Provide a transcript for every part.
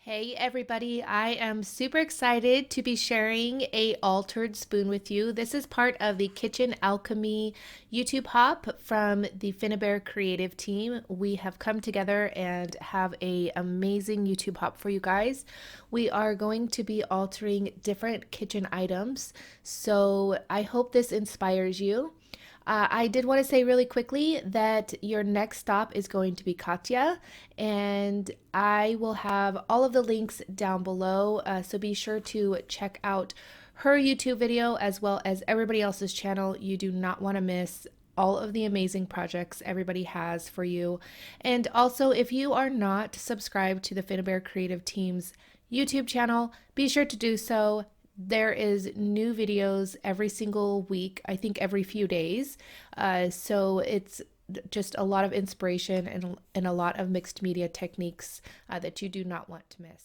Hey everybody, I am super excited to be sharing a altered spoon with you. This is part of the Kitchen Alchemy YouTube hop from the Finnabair creative team. We have come together and have a amazing YouTube hop for you guys. We are going to be altering different kitchen items, so I hope this inspires you. I did want to say really quickly that your next stop is going to be Katya, and I will have all of the links down below. So be sure to check out her YouTube video as well as everybody else's channel. You do not want to miss all of the amazing projects everybody has for you. And also, if you are not subscribed to the Finnabair Creative Team's YouTube channel, be sure to do so. There is new videos every single week, I think every few days. So it's just a lot of inspiration and a lot of mixed media techniques that you do not want to miss.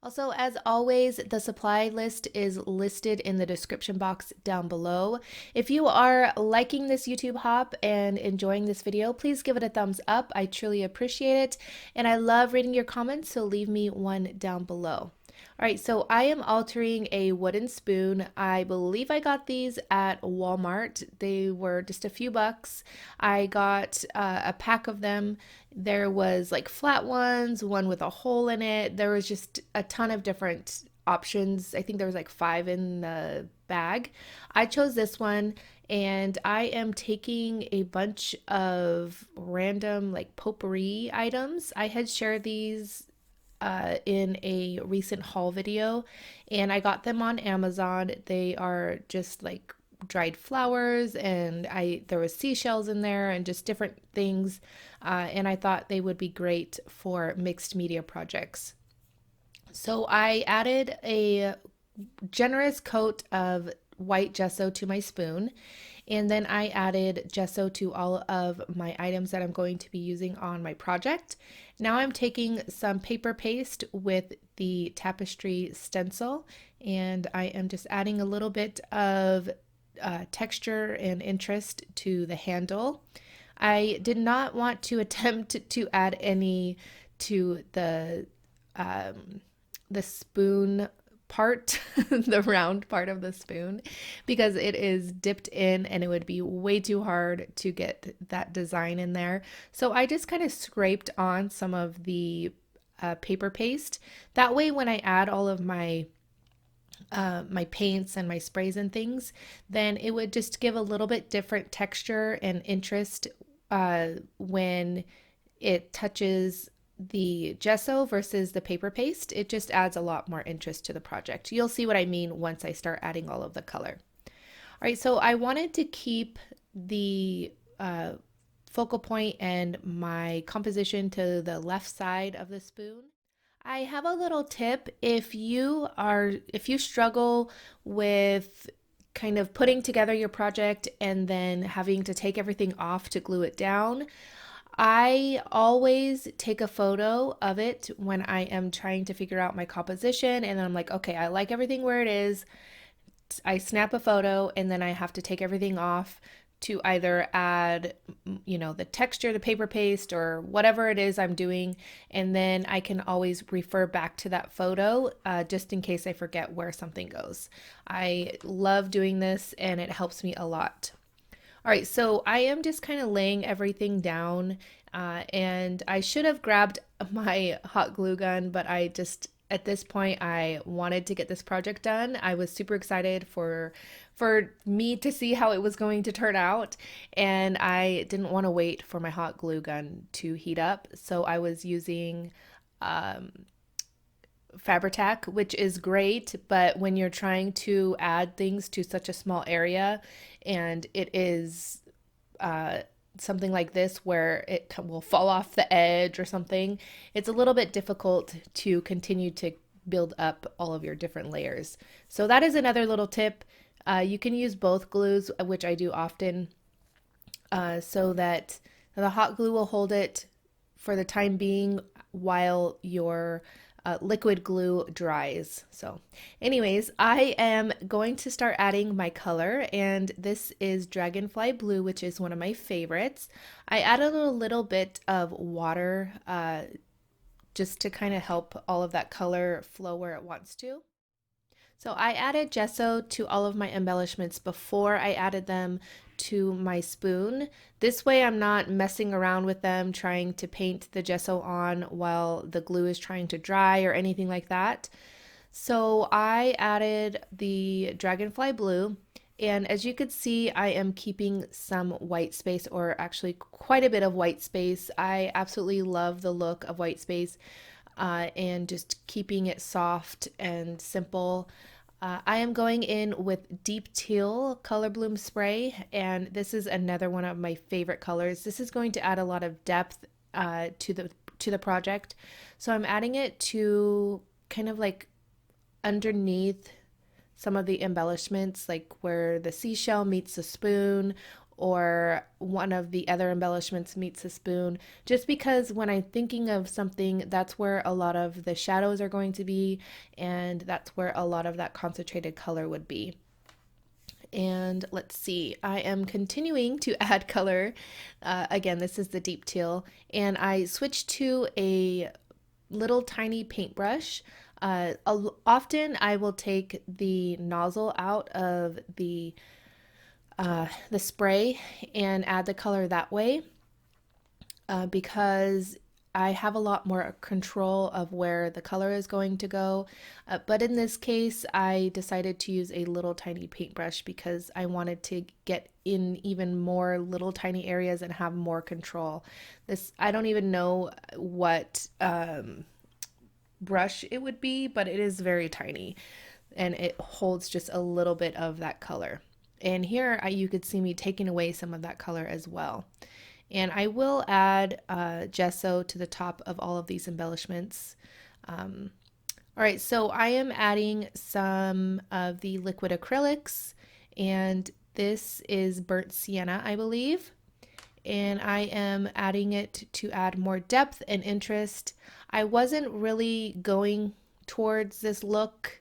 Also, as always, the supply list is listed in the description box down below. If you are liking this YouTube hop and enjoying this video, please give it a thumbs up. I truly appreciate it. And I love reading your comments, so leave me one down below. All right, so I am altering a wooden spoon. I believe I got these at Walmart. They were just a few bucks. I got a pack of them. There was like flat ones, one with a hole in it. There was just a ton of different options. I think there was like 5 in the bag. I chose this one, and I am taking a bunch of random like potpourri items. I had shared these in a recent haul video, and I got them on Amazon. They are just like dried flowers, and there was seashells in there and just different things, and I thought they would be great for mixed media projects. So I added a generous coat of white gesso to my spoon, and then I added gesso to all of my items that I'm going to be using on my project. Now I'm taking some paper paste with the tapestry stencil, and I am just adding a little bit of texture and interest to the handle. I did not want to attempt to add any to the spoon part, the round part of the spoon, because it is dipped in and it would be way too hard to get that design in there. So I just kind of scraped on some of the paper paste. That way, when I add all of my paints and my sprays and things, then it would just give a little bit different texture and interest when it touches the gesso versus the paper paste. It just adds a lot more interest to the project. You'll see what I mean once I start adding all of the color. All right, so I wanted to keep the focal point and my composition to the left side of the spoon. I have a little tip. If you struggle with kind of putting together your project and then having to take everything off to glue it down, I always take a photo of it when I am trying to figure out my composition, and then I'm like, okay, I like everything where it is. I snap a photo, and then I have to take everything off to either add, the texture, the paper paste, or whatever it is I'm doing. And then I can always refer back to that photo just in case I forget where something goes. I love doing this, and it helps me a lot. All right, so I am just kind of laying everything down, and I should have grabbed my hot glue gun, but at this point, I wanted to get this project done. I was super excited for me to see how it was going to turn out, and I didn't want to wait for my hot glue gun to heat up, so I was using Fabri-Tac, which is great, but when you're trying to add things to such a small area, and it is something like this where it will fall off the edge or something, it's a little bit difficult to continue to build up all of your different layers. So that is another little tip. You can use both glues, which I do often, so that the hot glue will hold it for the time being while your liquid glue dries. So anyways, I am going to start adding my color, and this is Dragonfly Blue, which is one of my favorites. I added a little bit of water just to kind of help all of that color flow where it wants to. So I added gesso to all of my embellishments before I added them to my spoon. This way I'm not messing around with them trying to paint the gesso on while the glue is trying to dry or anything like that. So I added the dragonfly blue, and as you could see, I am keeping some white space, or actually quite a bit of white space. I absolutely love the look of white space, and just keeping it soft and simple. I am going in with deep teal color bloom spray, and this is another one of my favorite colors. This is going to add a lot of depth to the project. So I'm adding it to kind of like underneath some of the embellishments, like where the seashell meets the spoon, or one of the other embellishments meets the spoon, just because when I'm thinking of something, that's where a lot of the shadows are going to be, and that's where a lot of that concentrated color would be. And let's see, I am continuing to add color. Again, this is the deep teal, and I switched to a little tiny paintbrush. Often I will take the nozzle out of the spray and add the color that way, because I have a lot more control of where the color is going to go. But in this case, I decided to use a little tiny paintbrush because I wanted to get in even more little tiny areas and have more control. I don't even know what brush it would be, but it is very tiny and it holds just a little bit of that color. And here you could see me taking away some of that color as well. And I will add gesso to the top of all of these embellishments. All right, so I am adding some of the liquid acrylics, and this is burnt sienna, I believe. And I am adding it to add more depth and interest. I wasn't really going towards this look,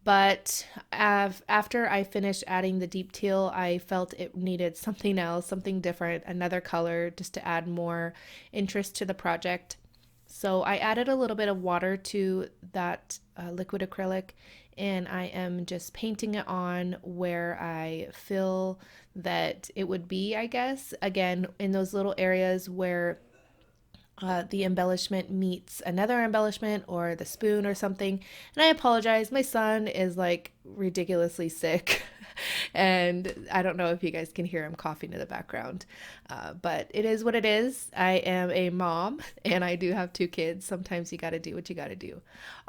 but after I finished adding the deep teal, I felt it needed something else, something different, another color, just to add more interest to the project. So I added a little bit of water to that liquid acrylic, and I am just painting it on where I feel that it would be, I guess. Again, in those little areas where the embellishment meets another embellishment or the spoon or something. And I apologize, my son is like ridiculously sick. And I don't know if you guys can hear him coughing in the background, but it is what it is. I am a mom and I do have 2 kids. Sometimes you got to do what you got to do.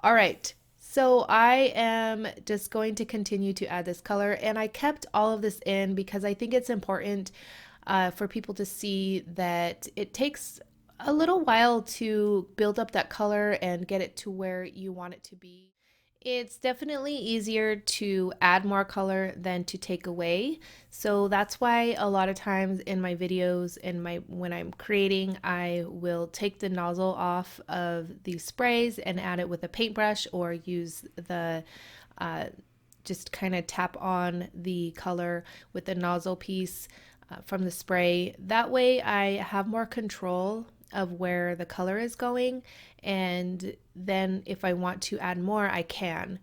All right. So I am just going to continue to add this color, and I kept all of this in because I think it's important for people to see that it takes a little while to build up that color and get it to where you want it to be. It's definitely easier to add more color than to take away. So that's why a lot of times in my videos and when I'm creating, I will take the nozzle off of the sprays and add it with a paintbrush, or use the just kind of tap on the color with the nozzle piece from the spray. That way I have more control of where the color is going, and then if I want to add more, I can,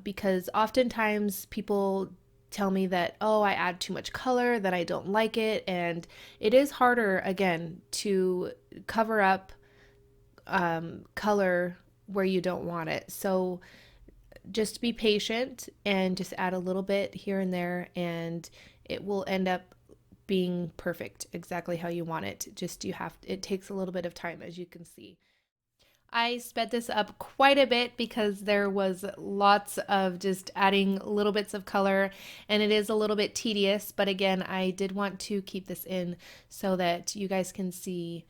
because oftentimes people tell me that, oh, I add too much color, that I don't like it, and it is harder, again, to cover up color where you don't want it. So just be patient and just add a little bit here and there, and it will end up being perfect, exactly how you want it. Just it takes a little bit of time, as you can see. I sped this up quite a bit because there was lots of just adding little bits of color, and it is a little bit tedious, but again, I did want to keep this in so that you guys can see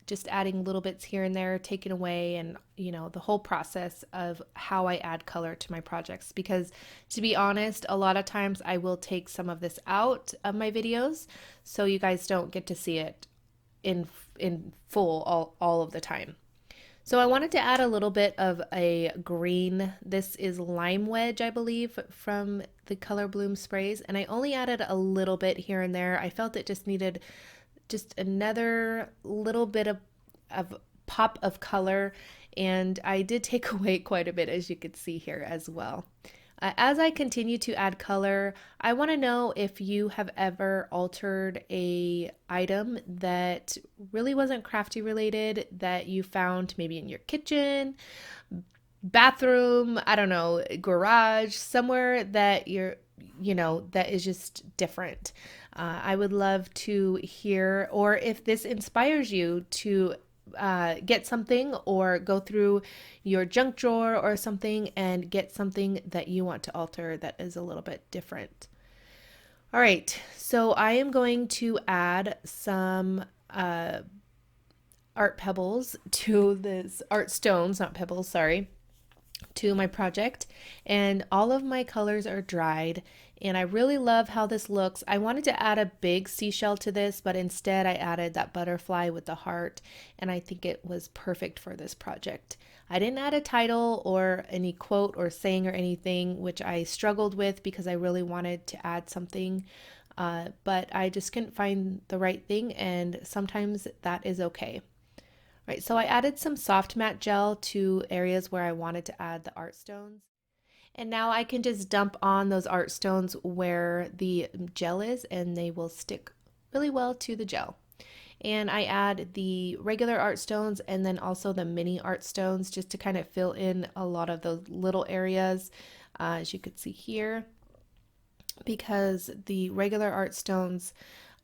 just adding little bits here and there, taken away, and the whole process of how I add color to my projects. Because to be honest, a lot of times I will take some of this out of my videos, so you guys don't get to see it in full all of the time. So I wanted to add a little bit of a green. This is Lime Wedge, I believe, from the Color Bloom sprays, and I only added a little bit here and there. I felt it just needed just another little bit of pop of color, and I did take away quite a bit, as you can see here as well. As I continue to add color, I want to know if you have ever altered a item that really wasn't crafty related that you found maybe in your kitchen, bathroom, I don't know, garage, somewhere that that is just different. I would love to hear, or if this inspires you to get something or go through your junk drawer or something and get something that you want to alter that is a little bit different. All right, so I am going to add some art pebbles to this, art stones, not pebbles, sorry, to my project, and all of my colors are dried, and I really love how this looks. I wanted to add a big seashell to this, but instead I added that butterfly with the heart, and I think it was perfect for this project. I didn't add a title or any quote or saying or anything, which I struggled with because I really wanted to add something, but I just couldn't find the right thing, and sometimes that is okay. Right, so I added some soft matte gel to areas where I wanted to add the art stones. And now I can just dump on those art stones where the gel is, and they will stick really well to the gel. And I add the regular art stones and then also the mini art stones just to kind of fill in a lot of those little areas, as you could see here, because the regular art stones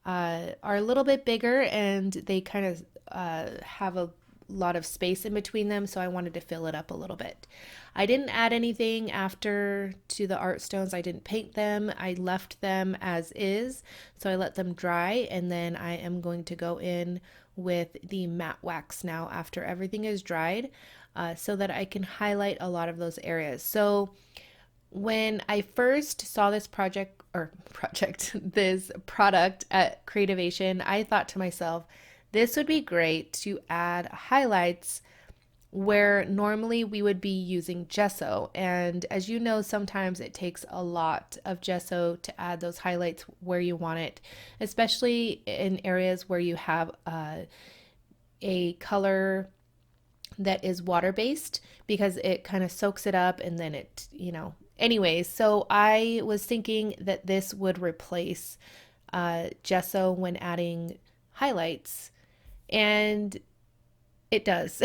are a little bit bigger and they kind of have a lot of space in between them, so I wanted to fill it up a little bit. I didn't add anything after to the art stones. I didn't paint them. I left them as is, so I let them dry, and then I am going to go in with the matte wax now after everything is dried, so that I can highlight a lot of those areas. So when I first saw this this product at Creativation, I thought to myself, this would be great to add highlights where normally we would be using gesso. And as you know, sometimes it takes a lot of gesso to add those highlights where you want it, especially in areas where you have a color that is water-based, because it kind of soaks it up and then anyways, so I was thinking that this would replace gesso when adding highlights, and it does.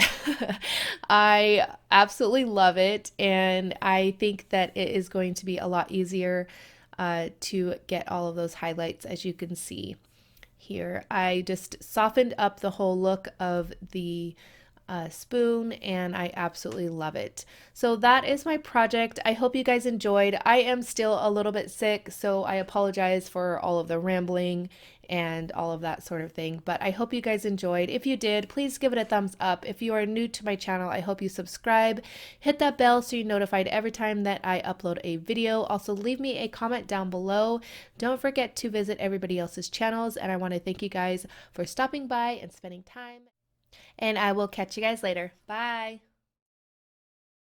I absolutely love it, and I think that it is going to be a lot easier to get all of those highlights, as you can see here. I just softened up the whole look of the spoon, and I absolutely love it. So that is my project. I hope you guys enjoyed. I am still a little bit sick, so I apologize for all of the rambling and all of that sort of thing, but I hope you guys enjoyed. If you did, please give it a thumbs up. If you are new to my channel, I hope you subscribe, hit that bell so you're notified every time that I upload a video. Also, leave me a comment down below. Don't forget to visit everybody else's channels, and I want to thank you guys for stopping by and spending time, and I will catch you guys later. Bye.